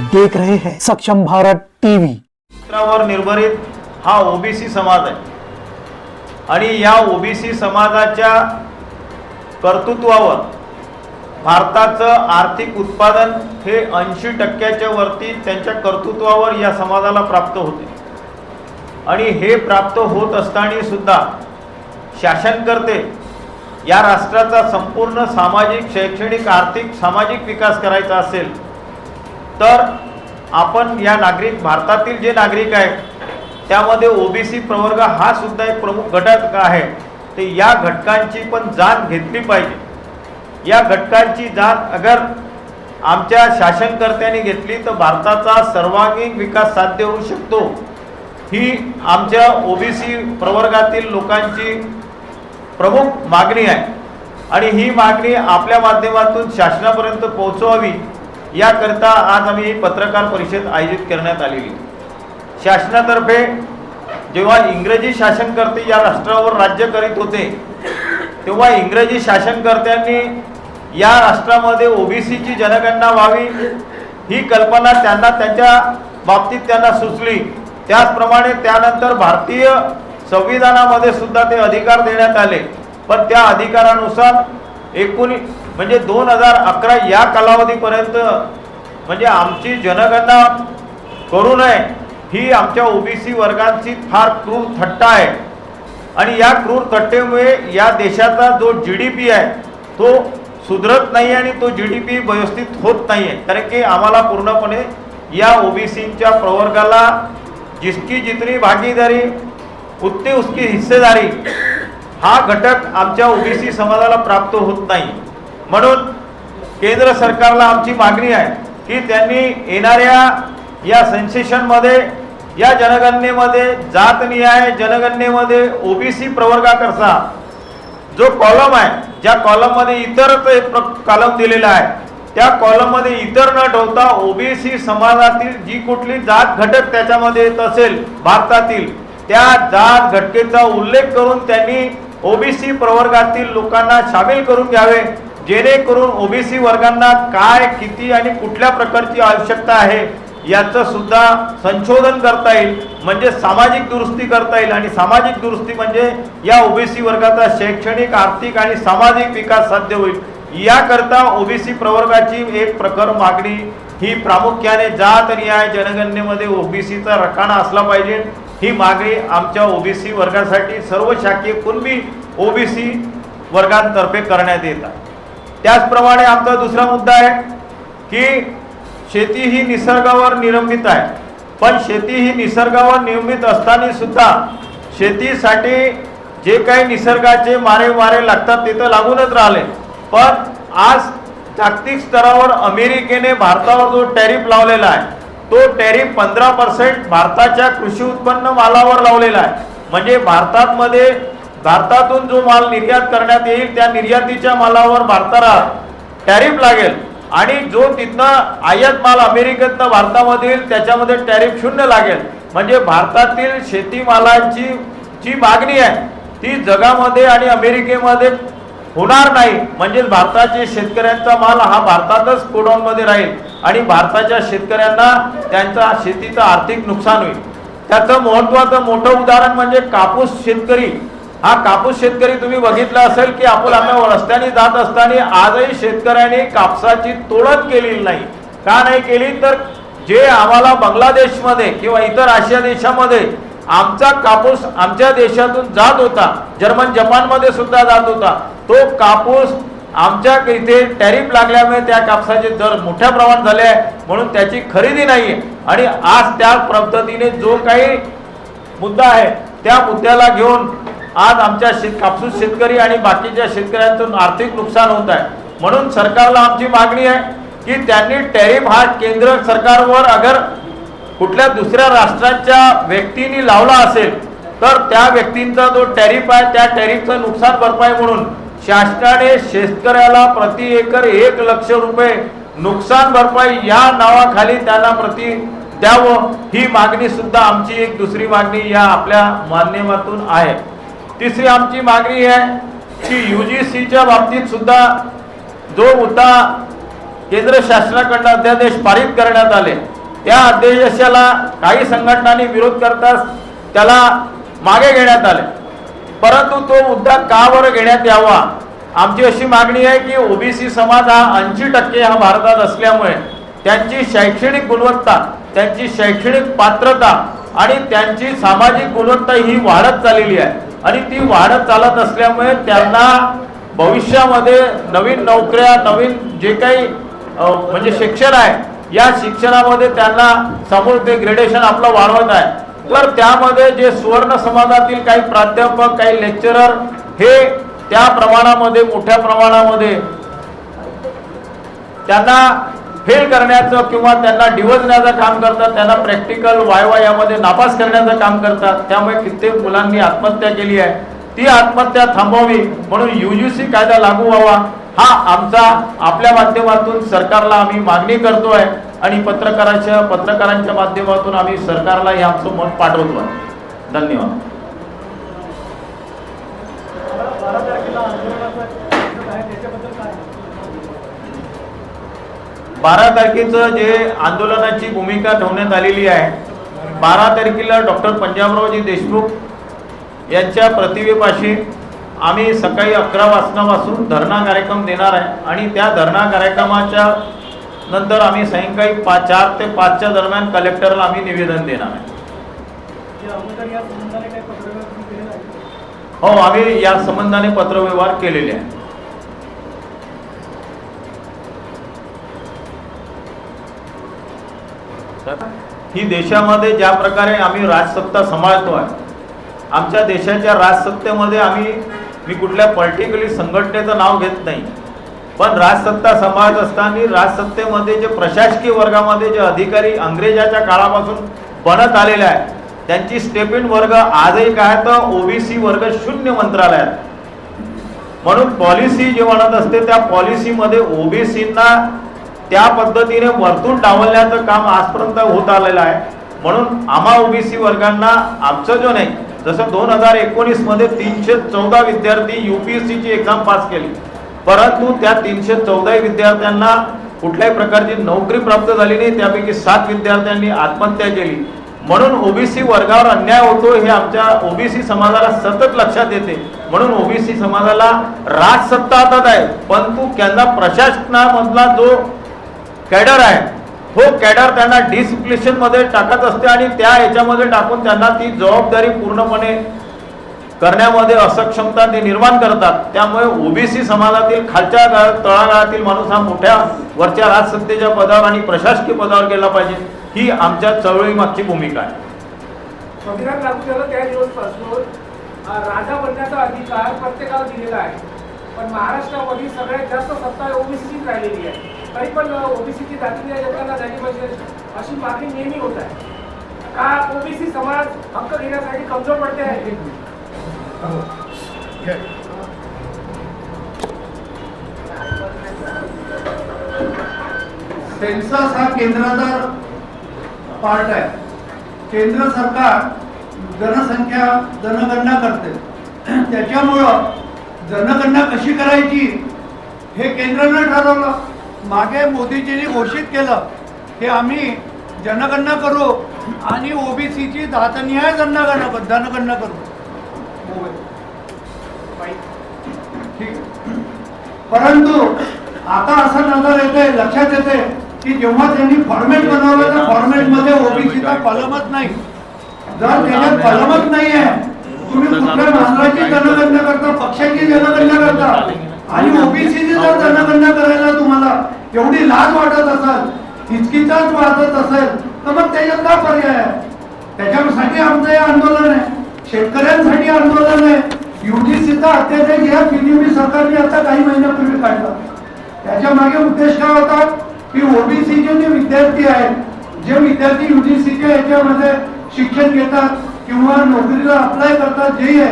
देख रहे हैं सक्षम भारत टीवी। क्षेत्रावर निर्भरित हा ओबीसी समाज आहे आणि या ओबीसी समाजाच्या कर्तृत्वावर भारताचं आर्थिक उत्पादन हे 80% वरती त्यांच्या कर्तृत्वावर या समाजाला प्राप्त होते आणि हे प्राप्त होत असताना सुद्धा शासनकर्ते या राष्ट्राचा संपूर्ण सामाजिक, शैक्षणिक, आर्थिक, सामाजिक विकास करायचा असेल तर आपण या नागरिक भारतातील जे नागरिक आहेत त्यामध्ये ओबीसी प्रवर्ग हा सुद्धा एक प्रमुख घटक आहे। ते या घटकांची पण जाण घेतली पाहिजे। या घटकांची जाण अगर आमच्या शासनकर्त्यांनी घेतली तर भारताचा सर्वांगीण विकास साध्य होऊ शकतो। ही आमच्या ओबीसी प्रवर्गातील लोकांची प्रमुख मागणी आहे आणि ही मागणी आपल्या माध्यमातून शासनापर्यंत पोहोचवावी याकरता आज आम्ही पत्रकार परिषद आयोजित करण्यात आलेली। शासनातर्फे जेव्हा इंग्रजी शासनकर्ते या राष्ट्रावर राज्य करीत होते तेव्हा इंग्रजी शासनकर्त्यांनी या राष्ट्रामध्ये ओबीसीची जनगणना व्हावी ही कल्पना त्यांना त्यांच्या बाबतीत त्यांना सुचली। त्याचप्रमाणे त्यानंतर भारतीय संविधानामध्ये सुद्धा ते अधिकार देण्यात आले, पण त्या अधिकारानुसार 2011 या कालावधीपर्यंत म्हणजे आमची जनगणना करू नये ही आमच्या ओबीसी वर्गाची फार क्रूर थट्टा आहे आणि या क्रूर थट्टेमुळे या देशाचा जो जीडीपी आहे तो सुधरत नाही आणि तो जीडीपी व्यवस्थित होत नाही आहे। कारण की आम्हाला पूर्णपणे या ओबीसीच्या प्रवर्गाला जिसकी जितनी भागीदारी उतनी उसकी हिस्सेदारी हा घटक आमच्या ओबीसी समाजाला प्राप्त होत नाही। म्हणून केंद्र सरकारला आमची मागणी आहे की त्यांनी येणाऱ्या या सेन्सेशनमध्ये या जनगणनेमध्ये जातनिहाय जनगणनेमध्ये ओबीसी प्रवर्गाकरता जो कॉलम आहे, ज्या कॉलममध्ये इतर कॉलम दिलेला आहे त्या कॉलममध्ये इतर न ठेवता ओबीसी समाजातील जी कुठली जात घटक त्याच्यामध्ये येत असेल भारतातील त्या जात घटकेचा उल्लेख करून त्यांनी ओबीसी प्रवर्गातील लोकांना सामील करून घ्यावे, जेणेकरून ओबीसी वर्गांना काय, किती आणि कुठल्या प्रकारची आवश्यकता आहे याचं सुद्धा संशोधन करता येईल, म्हणजे सामाजिक दुरुस्ती करता येईल आणि सामाजिक दुरुस्ती म्हणजे या ओबीसी वर्गाचा शैक्षणिक, आर्थिक आणि सामाजिक विकास साध्य होईल। याकरता ओबीसी प्रवर्गाची एक प्रखर मागणी ही प्रामुख्याने जातनिहाय जनगणनेमध्ये ओबीसीचा रकाना असला पाहिजे ही मागणी आमच्या ओबीसी वर्गासाठी सर्व शाखीय कुणबी ओबीसी वर्गांतर्फे करण्यात येतात। त्याचप्रमाणे आमचा दुसरा मुद्दा आहे की शेती ही निसर्गावर नियमित आहे, पण शेती ही निसर्गावर नियमित असताना सुद्धा शेतीसाठी जे काही निसर्गाचे मारे लागतात ते तर लागूनच राहिले, पण आज जागतिक स्तरावर अमेरिकेने भारतावर जो टॅरिफ लावलेला आहे तो टॅरिफ 15% भारताच्या कृषी उत्पन्न मालावर लावलेला आहे। म्हणजे भारतातून जो माल निर्यात करण्यात येईल त्या निर्यातीच्या मालावर भारताला टॅरिफ लागेल आणि जो तिथनं आयात माल अमेरिकेतनं भारतामध्ये येईल त्याच्यामध्ये टॅरिफ 0 लागेल। म्हणजे भारतातील शेतीमालाची जी मागणी आहे ती जगामध्ये आणि अमेरिकेमध्ये होणार नाही, म्हणजे भारताचे शेतकऱ्यांचा माल हा भारतातच गोडाऊनमध्ये राहील आणि भारताच्या शेतकऱ्यांना त्यांचा शेतीचं आर्थिक नुकसान होईल। त्याचं महत्त्वाचं मोठं उदाहरण म्हणजे कापूस शेतकरी। हा कापूस शेतकरी तुम्ही बघितला असेल की आपण रस्त्याने जात असताना आजही शेतकऱ्यांनी कापसाची तोडण केलेली नाही। का नाही केली तर जे आम्हाला बांगलादेशमध्ये किंवा इतर आशिया देशामध्ये आमचा कापूस आमच्या देशातून जात होता, जर्मन जपानमध्ये सुद्धा जात होता, तो कापूस आमच्या इथे टॅरिफ लागल्यामुळे त्या कापसाचे दर मोठ्या प्रमाणात झाले आहे, म्हणून त्याची खरेदी नाही आहे आणि आज त्या पद्धतीने जो काही मुद्दा आहे त्या मुद्द्याला घेऊन आज आमच्या कापूस शेतकरी आणि बाकीच्या शेतकऱ्यांचं आर्थिक नुकसान होत आहे। म्हणून सरकारला आमची मागणी आहे की त्यांनी टॅरिफ हा केंद्र सरकारवर अगर कुठल्या दुसऱ्या राष्ट्राच्या व्यक्तींनी लावला असेल तर त्या व्यक्तींचा जो टॅरिफ आहे त्या टॅरिफचं नुकसान भरपाई म्हणून शासनाने शेतकऱ्याला प्रति एकर 1 लाख रुपये नुकसान भरपाई या नावाखाली त्यांना प्रति द्यावं ही मागणी सुद्धा आमची एक दुसरी मागणी या आपल्या माध्यमातून आहे। तिसरी आमची मागणी आहे की यूजीसीच्या बाबतीत सुद्धा जो मुद्दा केंद्र शासनाकडून अध्यादेश पारित करण्यात आले त्या अध्यादेशाला काही संघटनांनी विरोध करताच त्याला मागे घेण्यात आले, परंतु तो मुद्दा का बरं घेण्यात यावा? आमची अशी मागणी आहे की ओबीसी समाज हा 80% हा भारतात असल्यामुळे त्यांची शैक्षणिक गुणवत्ता, त्यांची शैक्षणिक पात्रता आणि त्यांची सामाजिक गुणवत्ता ही वाढत चाललेली आहे आणि ती वाढत चालत असल्यामुळे त्यांना भविष्यामध्ये नवीन नोकऱ्या, नवीन जे काही म्हणजे शिक्षण आहे, या शिक्षणामध्ये त्यांना समोर ते ग्रेडेशन आपलं वाढवत आहे. तर त्यामध्ये जे सुवर्ण समाजातील काही प्राध्यापक, काही लेक्चरर हे त्या प्रमाणामध्ये मोठ्या प्रमाणामध्ये त्यांना फेल करण्याचं किंवा त्यांना डिवचण्याचं काम करतात, त्यांना प्रॅक्टिकल वायवा यामध्ये नापास करण्याचं काम करतात. त्यामुळे कित्येक मुलांनी आत्महत्या केली आहे. ती आत्महत्या थांबवावी म्हणून UGC कायदा लागू व्हावा हा आमचा आपल्या माध्यमातून सरकारला आम्ही मागणी करतोय आणि पत्रकारांच्या माध्यमातून आम्ही सरकारला हे आमचं मत पाठवतोय. धन्यवाद. 12 तारखेचं जे आंदोलनाची भूमिका ठेवण्यात आलेली आहे, 12 तारखेला डॉक्टर पंजाबरावजी देशमुख यांच्या प्रतिमेपाशी आम्ही सकाळी 11 वाजतापासून धरणा कार्यक्रम देणार आहे आणि त्या धरणा कार्यक्रमाच्या नंतर आम्ही सायंकाळी 4 ते 5च्या दरम्यान कलेक्टरला आम्ही निवेदन देणार आहे. हो, आम्ही या संबंधाने पत्रव्यवहार केलेले आहे. ही देशामध्ये ज्या प्रकारे आम्ही राजसत्ता सांभाळतोय, आमच्या देशाच्या राजसत्तेमध्ये मी कुठल्या पर्टिक्युलर संघटनेचं नाव घेत नाही, पण राजसत्ता सांभाळत असताना राजसत्तेमध्ये जे प्रशासकीय वर्गामध्ये जे अधिकारी अंग्रेजाच्या काळापासून बनत आलेले आहेत, त्यांची स्टेपिन वर्ग आजही काय तर ओबीसी वर्ग 0 मंत्रालयात. म्हणून पॉलिसी जे म्हणत असते त्या पॉलिसीमध्ये ओबीसींना त्या पद्धतीने वरतून डावलण्याचं काम आजपर्यंत होत आलेलं आहे. म्हणून आम्हा ओबीसी वर्गांना आमचं जो नाही, जसं 2019 मध्ये 314 विद्यार्थी UPSCची एक्झाम पास केली, परंतु त्या 314 विद्यार्थ्यांना कुठल्याही प्रकारची नोकरी प्राप्त झाली नाही. त्यापैकी 7 विद्यार्थ्यांनी आत्महत्या केली. म्हणून ओबीसी वर्गावर अन्याय होतो हे आमच्या ओबीसी समाजाला सतत लक्षात येते. म्हणून ओबीसी समाजाला राजसत्ता हातात आहे, परंतु त्यांना प्रशासनामधला जो कॅडर आहे तो कॅडर त्यांना डिसिप्लिशन मध्ये टाकत असते आणि त्या याच्यामध्ये टाकून त्यांना ती जबाबदारी पूर्णपणे करण्यामध्ये असक्षमता ते निर्माण करतात. त्यामुळे ओबीसी समाजातील खालच्या तळागाळातील माणूस हा मोठ्या वरच्या राजसत्तेच्या पदावर आणि प्रशासकीय पदावर गेला पाहिजे, ही आमच्या चळवळी मागची भूमिका आहे. संविधान लागू झालं त्या दिवसपासून राजा बनण्याचा अधिकार प्रत्येकाला दिलेला आहे, पण महाराष्ट्रामध्ये सगळ्यात जास्त सत्ता ओबीसीचीच राहिलेली आहे. तरी पण ओबीसीची जातीय लोकांना झाली पाहिजे अशी मागणी नेहमी होत आहे. का ओबीसी समाज हक्क घेण्यासाठी कमजोर पडते आहे? सेन्सस हा केंद्राचा पार्ट आहे. केंद्र सरकार जनगणना करते, त्याच्यामुळं जनगणना कशी करायची हे केंद्रानं ठरवलं. मागे मोदीजींनी घोषित केलं की आम्ही जनगणना करू आणि ओबीसीची जातनिहाय जनगणना करू. ठीक, परंतु आता असं नजर येते, लक्षात येते की जेव्हा त्यांनी फॉर्मॅट बनवलं त्या फॉर्मॅटमध्ये ओबीसीचा कॉलमच नाही. जर त्याच्यात कॉलमच नाही आहे, तुम्ही कुठल्या माणसाची जनगणना करता, पक्षाची जनगणना करता आणि ओबीसीची जर जनगणना करायला तुम्हाला एवढी लाज वाटत असेल, हिचकिचाच वाटत असेल, तर मग त्याच्यात काय पर्याय आहे? त्याच्यासाठी आमचं हे आंदोलन आहे, शेतकऱ्यांसाठी आंदोलन आहे. UGCचा अध्यादेश या BJP सरकारने आता काही महिन्यापूर्वी काढला. त्याच्या मागे उद्देश काय होता की ओबीसीचे जे विद्यार्थी आहेत, जे विद्यार्थी UGCच्या याच्यामध्ये शिक्षण घेतात किंवा नोकरीला अप्लाय करतात, जे आहे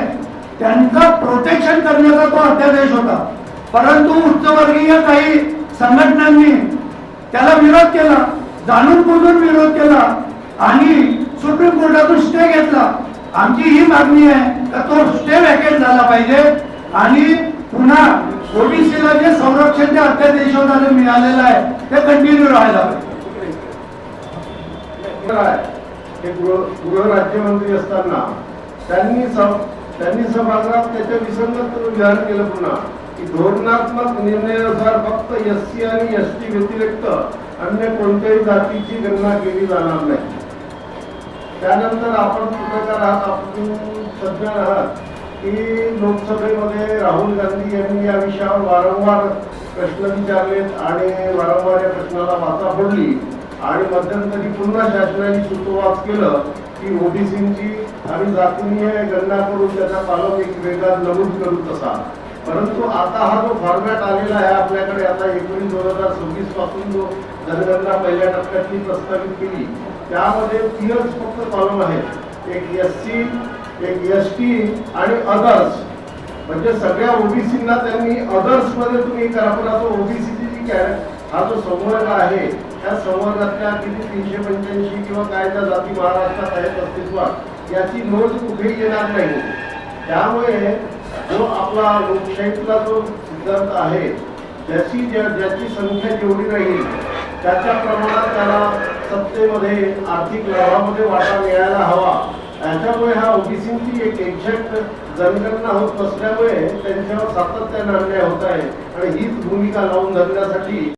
त्यांचा प्रोटेक्शन करण्याचा तो अध्यादेश होता. परंतु उच्चवर्गीय काही संघटनांनी त्याला विरोध केला, जाणून बुजून विरोध केला आणि सुप्रीम कोर्टातून स्टे घेतला. आमची ही मागणी आहे की तो स्टे व्हॅकेट झाला पाहिजे आणि पुन्हा ओबीसीला जे संरक्षण त्या अध्यादेशाद्वारे मिळालेलं आहे ते कंटिन्यू राहायला पाहिजे. हे गृह राज्यमंत्री असताना त्यांनी सभागृहात त्याच्या विसंगत विधान केलं पुन्हा की धोरणात्मक निर्णयानुसार फक्त SC आणि ST व्यतिरिक्त अन्य कोणत्याही जातीची गणना केली जाणार नाही. त्यानंतर आपण पत्रकार आहात, आपण सज्जन आहात की लोकसभेमध्ये राहुल गांधी यांनी या विषयावर वारंवार प्रश्न विचारलेत आणि वारंवार या प्रश्नाला वाचा फोडली आणि मध्यंतरी पुन्हा शासनाने सूतोवाच केलं की ओबीसीची आम्ही जातीय गणना करून त्याचा पालक एक वेगळा नमूद करू तसा. परंतु आता हा जो फॉर्मॅट आलेला आहे आपल्याकडे, आता एप्रिल 2026 पासून जो जनगणना पहिल्या टप्प्यातली प्रस्तावित केली त्यामध्ये 3च फक्त कॉलम आहेत, एक SC, एक ST आणि अदर्स. म्हणजे सगळ्या ओबीसींना त्यांनी अदर्स मध्ये तुम्ही करा. पण आता ओबीसीची जी हा जो संवर्ग आहे त्या संवर्गातल्या किती 385 किंवा काय त्या जाती महाराष्ट्रात आहेत अस्तित्वात याची नोंद कुठेही येणार नाही. त्यामुळे जो आपला लोकशाहीतला जो सिद्धांत आहे ज्याची संख्या जेवढी राहील त्याच्या प्रमाणात त्याला सत्तेमध्ये आर्थिक लाभामध्ये वाटा मिळायला हवा. त्याच्यामुळे हा ओबीसीची एक एक्झॅक्ट जनगणना होत नसल्यामुळे त्यांच्यावर सातत्याने अन्याय होत आहे आणि हीच भूमिका लावून धरण्यासाठी